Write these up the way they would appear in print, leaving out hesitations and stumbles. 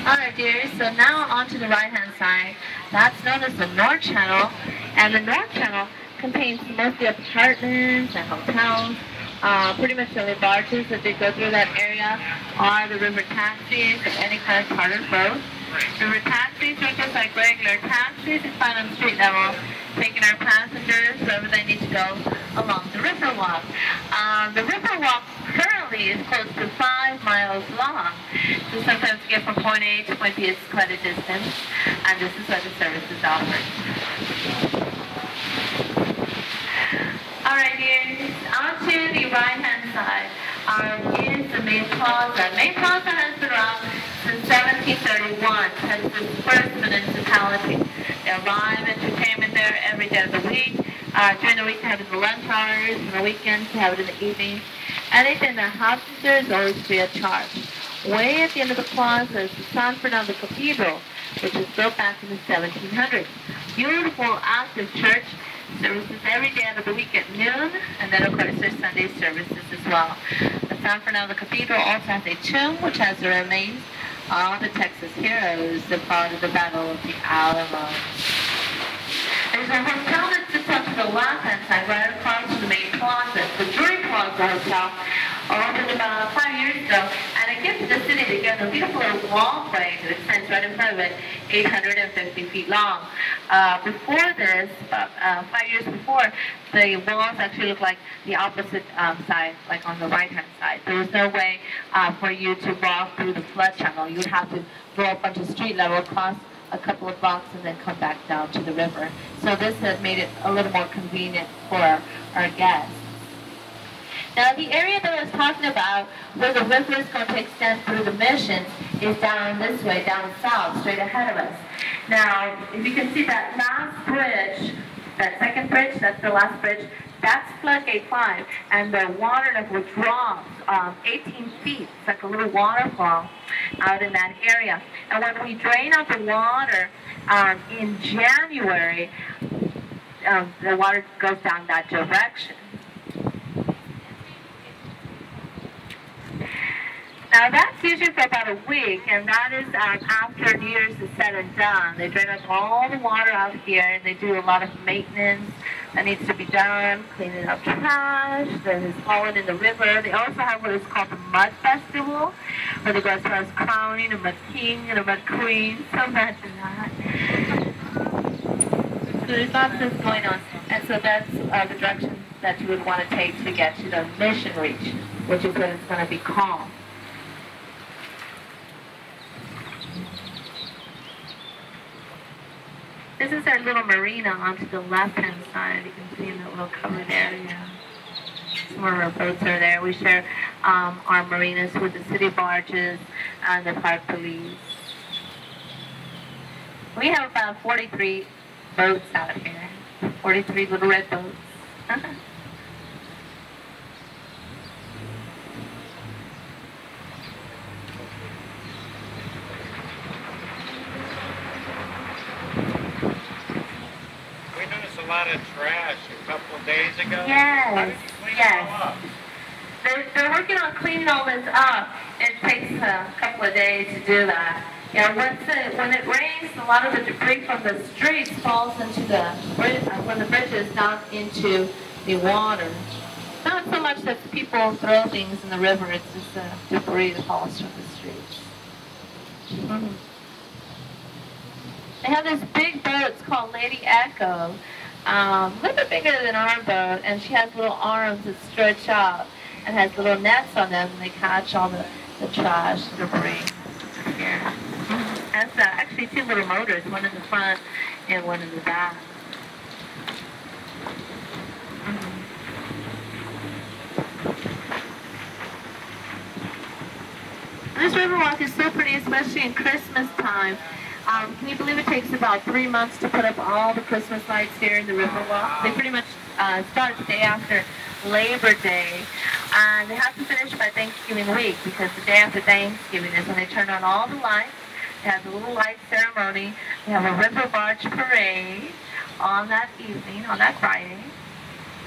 Alright dear, so now on to the right hand side. That's known as the North Channel. And the North Channel contains mostly apartments and hotels. Pretty much the only barges that they go through that area are the river taxis or any kind of chartered boat. River taxis are just like regular taxis you find on street level, taking our passengers wherever they need to go along the river walk. The river walk currently is close to 5 miles long. So sometimes to get from point A to point B is quite a distance, and this is where the service is offered. Alright dears, on to the right hand side is the main plaza. Main plaza has been around since 1731, Texas' first municipality. They have live entertainment there every day of the week. During the week they have it in the lunch hours, on the weekends they have it in the evenings. Anything that happens there is always free of charge. Way at the end of the plaza is the San Fernando Cathedral, which was built back in the 1700s. Beautiful, active church. Services every day of the week at noon, and then of course there's Sunday services as well. The San Fernando Cathedral also has a tomb which has the remains of the Texas heroes that fought in the Battle of the Alamo. There's a hotel that sits on to the left-hand side, right across from the main plaza. The Drury Plaza Hotel opened about 5 years ago, and it gives the city together a beautiful little walkway that extends right in front of it, 850 feet long. Before this, about 5 years before, the walls actually looked like the opposite side, like on the right-hand side. There was no way for you to walk through the flood channel. You would have to go up onto street level, cross a couple of blocks, and then come back down to the river. So this has made it a little more convenient for our guests. Now the area that I was talking about, where the river is going to extend through the missions, is down this way, down south, straight ahead of us. Now, if you can see that last bridge, that second bridge, that's the last bridge, that's floodgate 5, and the water level drops 18 feet. It's like a little waterfall out in that area. And when we drain out the water in January, the water goes down that direction. Now that's usually for about a week, and that is after New Year's is said and done. They drain up all the water out here, and they do a lot of maintenance that needs to be done, cleaning up trash that is fallen in the river. They also have what is called the Mud Festival, where they go as far as crowning a Mud King and a Mud Queen. So imagine that. So there's lots of this going on, and so that's the direction that you would want to take to get to the Mission Reach, which is what it's going to be called. This is our little marina onto the left-hand side. You can see in that little covered area. Some of our boats are there. We share our marinas with the city barges and the park police. We have about 43 boats out here. 43 little red boats. A lot of trash a couple of days ago. Yes, yes. They're working on cleaning all this up. It takes a couple of days to do that. Yeah, when it rains, a lot of the debris from the streets falls into the from the bridges down into the water. Not so much that people throw things in the river; it's just debris that falls from the streets. Mm-hmm. They have this big boat. It's called Lady Echo. A little bit bigger than our boat, and she has little arms that stretch out and has little nets on them, and they catch all the trash, debris. Yeah. That's actually 2 little motors, one in the front and one in the back. This river walk is so pretty, especially in Christmas time. Can you believe it takes about 3 months to put up all the Christmas lights here in the Riverwalk? They pretty much start the day after Labor Day, and they have to finish by Thanksgiving week, because the day after Thanksgiving is when they turn on all the lights. They have the little light ceremony. They have a river barge parade on that evening, on that Friday.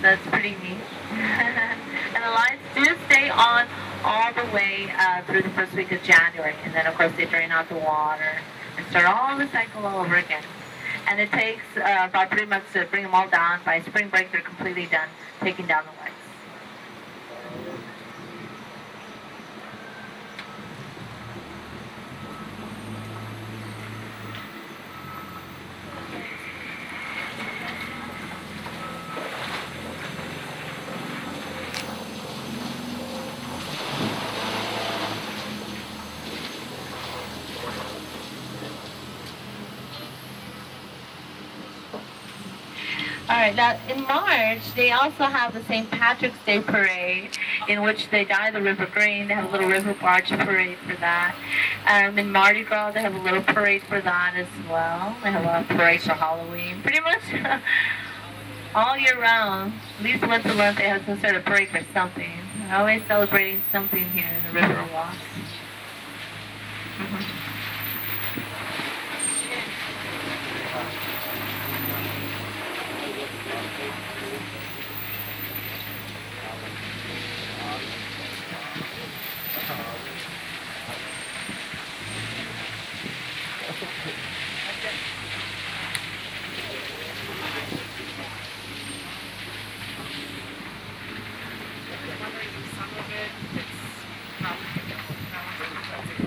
That's pretty neat. And the lights do stay on all the way through the first week of January. And then, of course, they drain out the water and start all the cycle all over again. And it takes about 3 months to bring them all down. By spring break, they're completely done taking down the lights. All right, now in March, they also have the St. Patrick's Day Parade, in which they dye the river green. They have a little river barge parade for that. In Mardi Gras, they have a little parade for that as well. They have a parade for Halloween. Pretty much all year round, at least once a month, they have some sort of parade for something. They're always celebrating something here in the River Walk.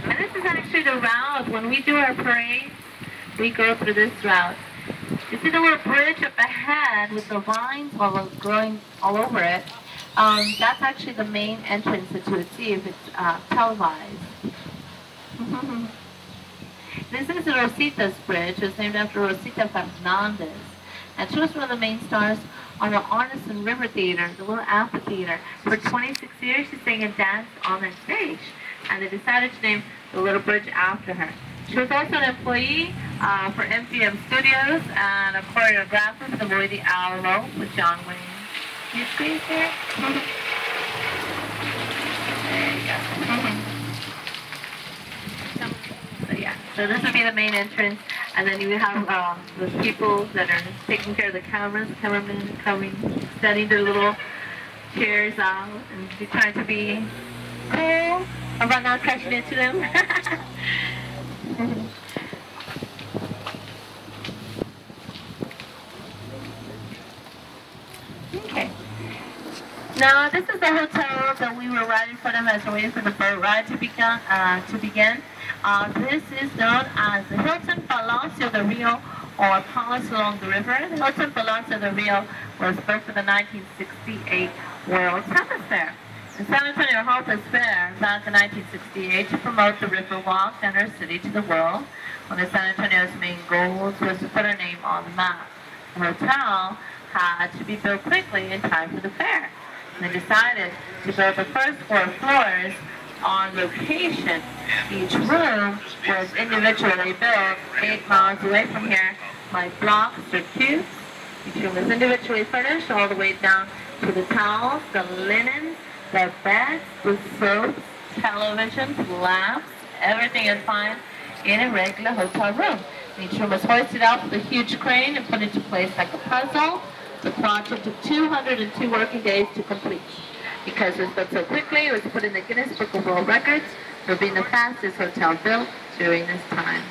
And this is actually the route. When we do our parade, we go through this route. You see the little bridge up ahead with the vines all growing all over it? That's actually the main entrance that you would see if it's televised. This is the Rositas Bridge. It's named after Rosita Fernandez. And she was one of the main stars on the Arneson River Theater, the little amphitheater. For 26 years, she sang and danced on that stage. And they decided to name the little bridge after her. She was also an employee for MGM Studios and a choreographer for the movie The Alamo with John Wayne. Can you squeeze here? There you go. So yeah, so this would be the main entrance, and then you have the people that are taking care of the cameras, cameramen coming, setting their little chairs out, and they're trying to be cool about not crashing into them. Okay. Now this is the hotel that we were right in front of as we're waiting for the boat ride to begin. This is known as the Hilton Palacio de Rio, or Palace along the river. The Hilton Palacio de Rio was built for the 1968 World Tennis Fair. The San Antonio Halter's Fair back in 1968 to promote the river walk and our city to the world. One of San Antonio's main goals was to put our name on the map. The hotel had to be built quickly in time for the fair. They decided to build the first 4 floors on location. Each room was individually built 8 miles away from here by blocks or cubes. Each room was individually furnished all the way down to the towels, the linens, the beds, the soaps, televisions, lamps. Everything is fine in a regular hotel room. Each room was hoisted out with a huge crane and put into place like a puzzle. The project took 202 working days to complete. Because it was built so quickly, it was put in the Guinness Book of World Records for being the fastest hotel built during this time.